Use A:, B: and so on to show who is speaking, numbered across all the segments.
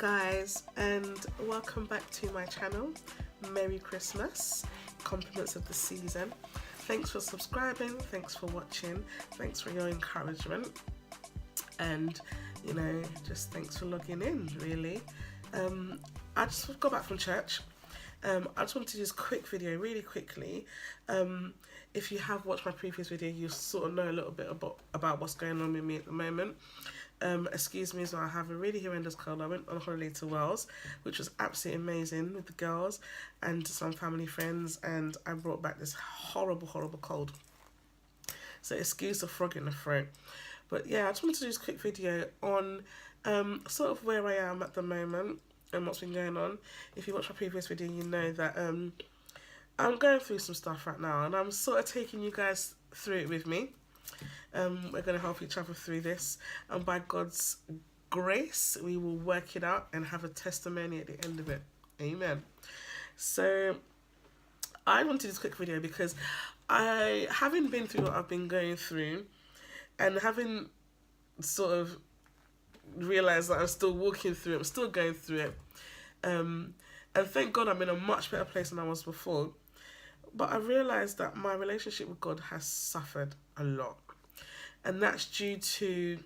A: guys, and welcome back to my channel. Merry Christmas, compliments of the season. Thanks for subscribing, thanks for watching, thanks for your encouragement, and just thanks for logging in, really. I just got back from church. I just wanted to do this quick video really quickly. If you have watched my previous video, you sort of know a little bit about what's going on with me at the moment. Excuse me as well, I have a really horrendous cold. I went on holiday to Wales, which was absolutely amazing with the girls and some family friends, and I brought back this horrible cold. So excuse the frog in the throat. But yeah, I just wanted to do this quick video on sort of where I am at the moment and what's been going on. If you watch my previous video, you know that I'm going through some stuff right now, and I'm sort of taking you guys through it with me. We're going to help each other through this, and by God's grace we will work it out and have a testimony at the end of it. Amen. So I wanted this quick video because having been through what I've been going through, and having sort of realised that I'm still walking through it, I'm still going through it, and thank God I'm in a much better place than I was before, but I realised that my relationship with God has suffered a lot. And that's due to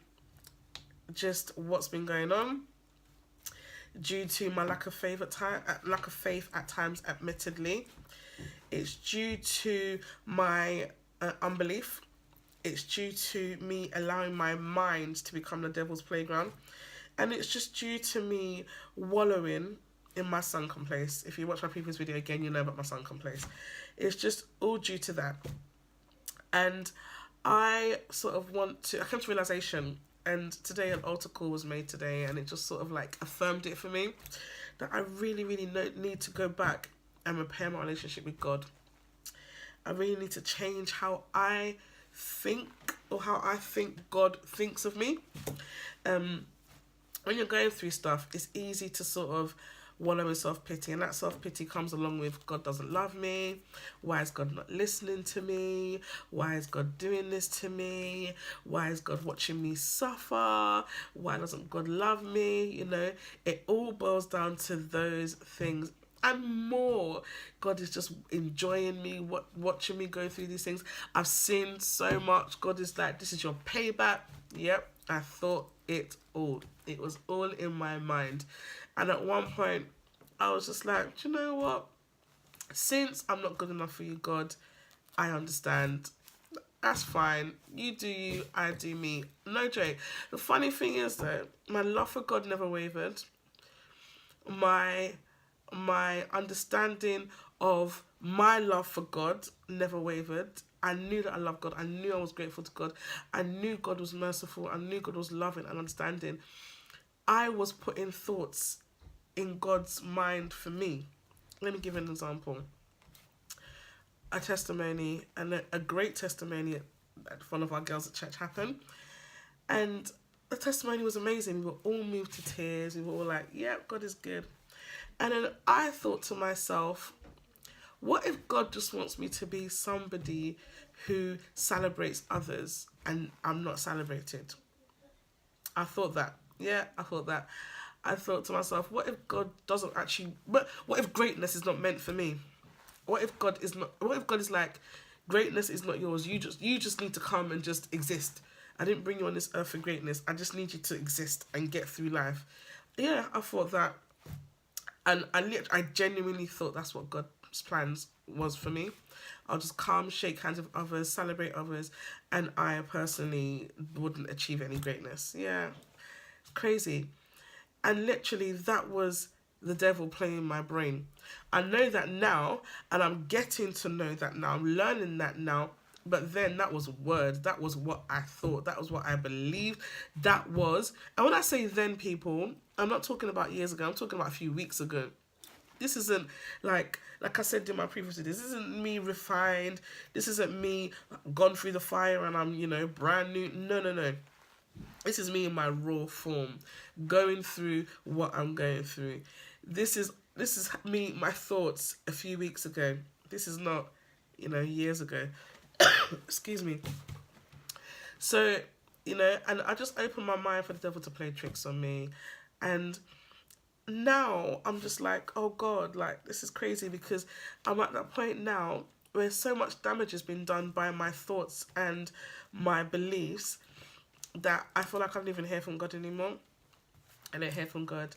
A: just what's been going on, due to my lack of faith at times, admittedly. It's due to my unbelief. It's due to me allowing my mind to become the devil's playground. And it's just due to me wallowing in my sunken place. If you watch my previous video again, you know about my sunken place. It's just all due to that. And I sort of I came to realisation, and today an altar call was made today, and it just sort of like affirmed it for me, that I really need to go back and repair my relationship with God. I really need to change how I think, or how I think God thinks of me. When you're going through stuff, it's easy to sort of wallow in self-pity, and that self-pity comes along with God doesn't love me, why is God not listening to me, why is God doing this to me, why is God watching me suffer, why doesn't God love me, it all boils down to those things and more. God is just enjoying me, watching me go through these things. I've sinned so much. God is like, this is your payback. Yep, I thought it all. It was all in my mind. And at one point, I was just like, do you know what? Since I'm not good enough for you, God, I understand. That's fine. You do you, I do me. No joke. The funny thing is, though, my love for God never wavered. My understanding of my love for God never wavered. I knew that I loved God. I knew I was grateful to God. I knew God was merciful. I knew God was loving and understanding. I was putting thoughts in God's mind for me. Let me give an example. A testimony, and a great testimony at one of our girls at church happened. And the testimony was amazing. We were all moved to tears. We were all like, yeah, God is good. And then I thought to myself, what if God just wants me to be somebody who celebrates others and I'm not celebrated? I thought that. Yeah, I thought that. I thought to myself, what if God doesn't actually, but what if greatness is not meant for me? What if God is like, greatness is not yours. You just need to come and just exist. I didn't bring you on this earth for greatness. I just need you to exist and get through life. Yeah, I thought that. And I genuinely thought that's what God's plans was for me. I'll just come, shake hands with others, celebrate others, and I personally wouldn't achieve any greatness. Yeah, crazy. And literally that was the devil playing my brain. I know that now, and I'm getting to know that now. I'm learning that now. But then that was words. That was what I thought. That was what I believed. That was, and when I say then, people, I'm not talking about years ago. I'm talking about a few weeks ago. This isn't like I said in my previous video, this isn't me refined. This isn't me gone through the fire and I'm, brand new. No. This is me in my raw form, going through what I'm going through. This is me, my thoughts a few weeks ago. This is not, years ago. Excuse me. So, and I just opened my mind for the devil to play tricks on me. And now I'm just like, oh God, like this is crazy, because I'm at that point now where so much damage has been done by my thoughts and my beliefs that I feel like I don't even hear from God anymore. I don't hear from God.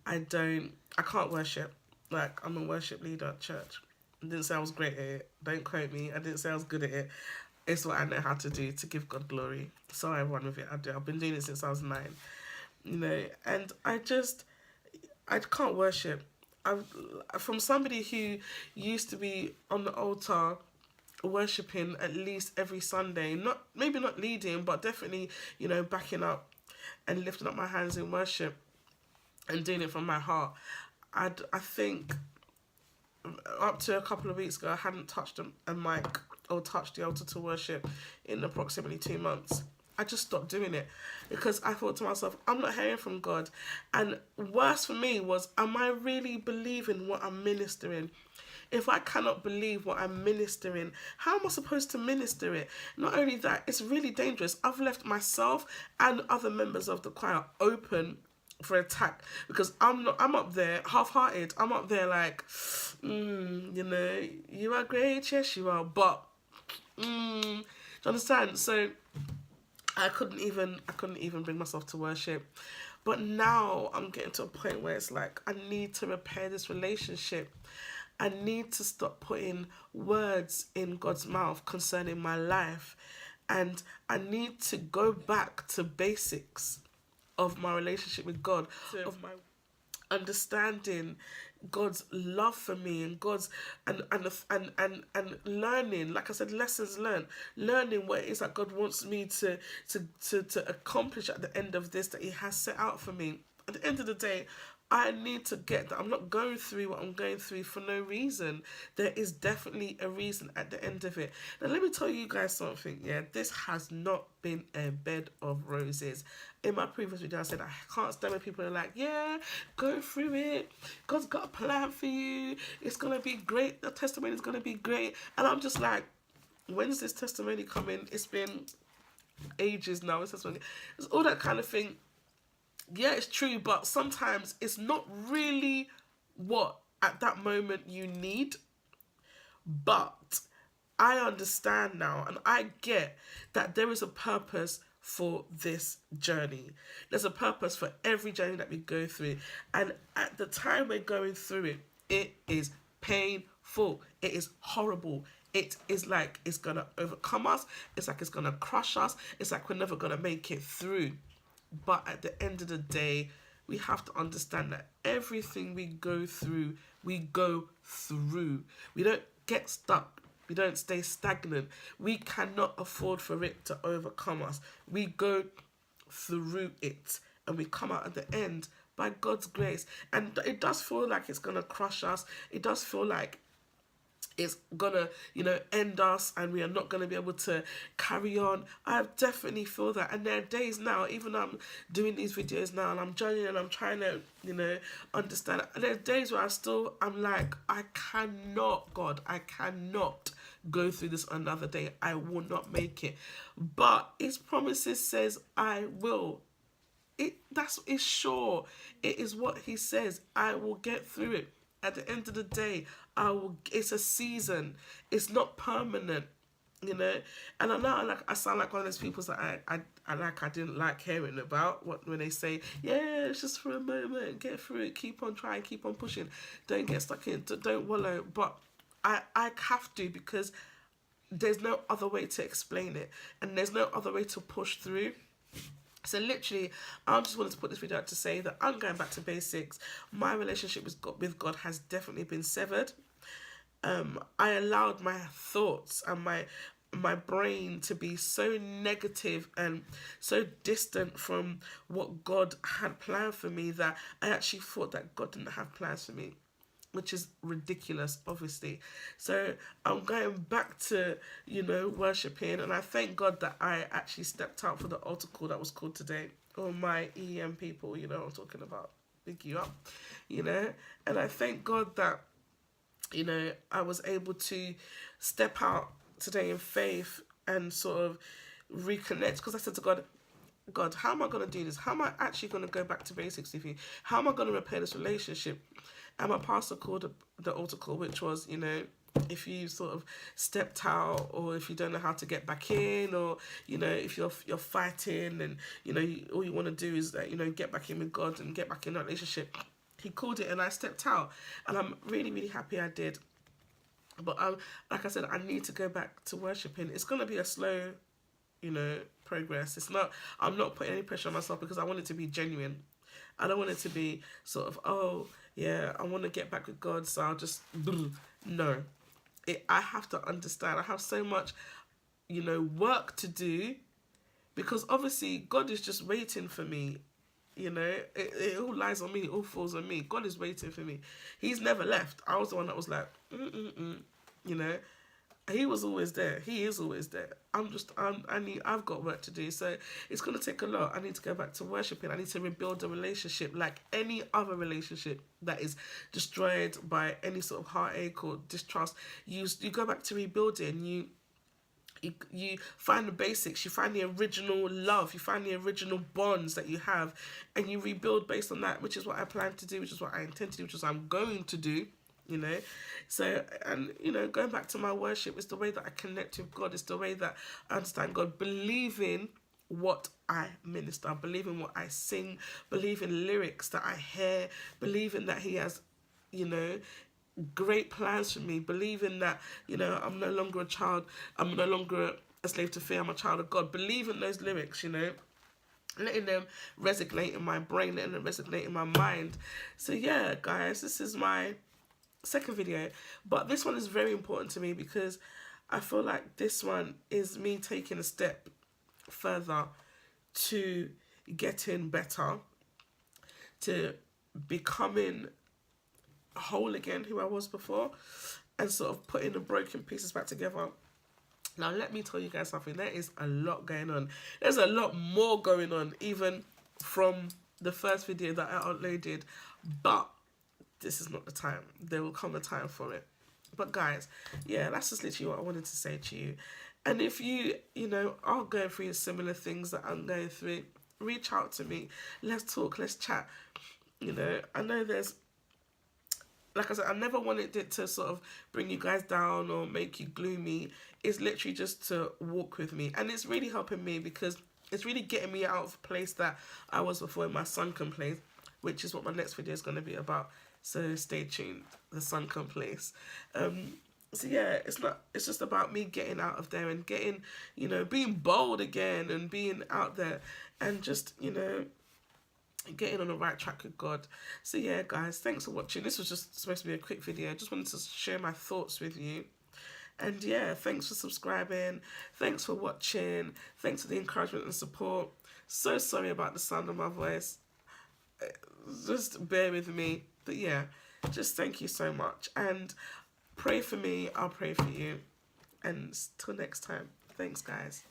A: I can't worship. Like, I'm a worship leader at church. I didn't say I was great at it. Don't quote me. I didn't say I was good at it. It's what I know how to do to give God glory. So I run with it. I do. I've been doing it since I was 9. And I can't worship. I'm from somebody who used to be on the altar worshiping at least every Sunday. Not maybe not leading, but definitely, backing up and lifting up my hands in worship and doing it from my heart. I think up to a couple of weeks ago, I hadn't touched a mic or touched the altar to worship in approximately 2 months. I just stopped doing it because I thought to myself, I'm not hearing from God. And worse for me was, am I really believing what I'm ministering? If I cannot believe what I'm ministering, how am I supposed to minister it? Not only that, it's really dangerous. I've left myself and other members of the choir open for attack, because I'm up there half-hearted. I'm up there like, you are great, yes you are, but do you understand? So I couldn't even bring myself to worship. But now I'm getting to a point where it's like, I need to repair this relationship. I need to stop putting words in God's mouth concerning my life. And I need to go back to basics of my relationship with God, of my understanding God's love for me, and God's and learning, like I said, lessons learning what it is that God wants me to accomplish at the end of this, that He has set out for me. At the end of the day, I need to get that I'm not going through what I'm going through for no reason. There is definitely a reason at the end of it. Now, let me tell you guys something. Yeah, this has not been a bed of roses. In my previous video, I said I can't stand when people are like, yeah, go through it. God's got a plan for you. It's going to be great. The testimony is going to be great. And I'm just like, when's this testimony coming? It's been ages now. It's all that kind of thing. Yeah, it's true, but sometimes it's not really what at that moment you need. But I understand now, and I get that there is a purpose for this journey. There's a purpose for every journey that we go through. And at the time we're going through it, it is painful. It is horrible. It is like it's going to overcome us. It's like it's going to crush us. It's like we're never going to make it through. But at the end of the day, we have to understand that everything we go through, we go through. We don't get stuck. We don't stay stagnant. We cannot afford for it to overcome us. We go through it and we come out at the end by God's grace. And it does feel like it's going to crush us. It does feel like it's gonna, end us, and we are not gonna be able to carry on. I definitely feel that. And there are days now, even though I'm doing these videos now and I'm journeying and I'm trying to, understand. And there are days where I'm like, I cannot, God, I cannot go through this another day. I will not make it. But His promises says I will. It's sure. It is what He says. I will get through it. At the end of the day, it's a season. It's not permanent, And I know I sound like one of those people that I didn't like hearing about when they say, yeah, it's just for a moment, get through it, keep on trying, keep on pushing, don't get stuck in, don't wallow. But I have to, because there's no other way to explain it, and there's no other way to push through. So literally, I just wanted to put this video out to say that I'm going back to basics. My relationship with God has definitely been severed. I allowed my thoughts and my brain to be so negative and so distant from what God had planned for me that I actually thought that God didn't have plans for me, which is ridiculous, obviously. So I'm going back to, worshipping, and I thank God that I actually stepped out for the altar call that was called today. All my EM people, what I'm talking about. Big you up, And I thank God that, I was able to step out today in faith and sort of reconnect, because I said to God, God, how am I going to do this? How am I actually going to go back to basics with you? How am I going to repair this relationship? And my pastor called the altar call, which was, you know, if you sort of stepped out, or if you don't know how to get back in, or, you know, if you're fighting and, you know, all you want to do is, you know, get back in with God and get back in that relationship. He called it and I stepped out, and I'm really, really happy I did. But like I said, I need to go back to worshiping. It's going to be a slow, you know, progress. It's not, I'm not putting any pressure on myself, because I want it to be genuine. I don't want it to be sort of, oh, yeah, I want to get back with God, so I'll just, no. I have to understand. I have so much, you know, work to do, because obviously God is just waiting for me. You know, it all lies on me, it all falls on me. God is waiting for me. He's never left. I was the one that was like, you know, he was always there. He is always there. I've got work to do. So it's going to take a lot. I need to go back to worshiping. I need to rebuild the relationship, like any other relationship that is destroyed by any sort of heartache or distrust. You go back to rebuilding. You find the basics, you find the original love, you find the original bonds that you have, and you rebuild based on that, which is what I plan to do, which is what I intend to do, which is what I'm going to do, you know. So, and, you know, going back to my worship is the way that I connect with God, it's the way that I understand God, believing what I minister, believing what I sing, believing lyrics that I hear, believing that he has, you know, great plans for me, believing that, you know, I'm no longer a child, I'm no longer a slave to fear, I'm a child of God. Believing those lyrics, you know, letting them resonate in my brain, letting them resonate in my mind. So yeah, guys, this is my second video, but this one is very important to me, because I feel like this one is me taking a step further to getting better, to becoming whole again, who I was before, and sort of putting the broken pieces back together. Now, let me tell you guys something. There is a lot going on. There's a lot more going on, even from the first video that I uploaded. But this is not the time. There will come a time for it. But guys, yeah, that's just literally what I wanted to say to you. And if you know, are going through similar things that I'm going through, reach out to me. Let's talk. Let's chat. You know, I know there's, like I said, I never wanted it to sort of bring you guys down or make you gloomy. It's literally just to walk with me. And it's really helping me, because it's really getting me out of a place that I was before, in my sunken place, which is what my next video is going to be about. So stay tuned, the sunken place. So yeah, it's just about me getting out of there and getting, you know, being bold again and being out there and just, you know, getting on the right track with God. So yeah, guys, thanks for watching. This was just supposed to be a quick video. I just wanted to share my thoughts with you. And yeah, thanks for subscribing. Thanks for watching. Thanks for the encouragement and support. So sorry about the sound of my voice. Just bear with me. But yeah, just thank you so much. And pray for me. I'll pray for you. And till next time. Thanks, guys.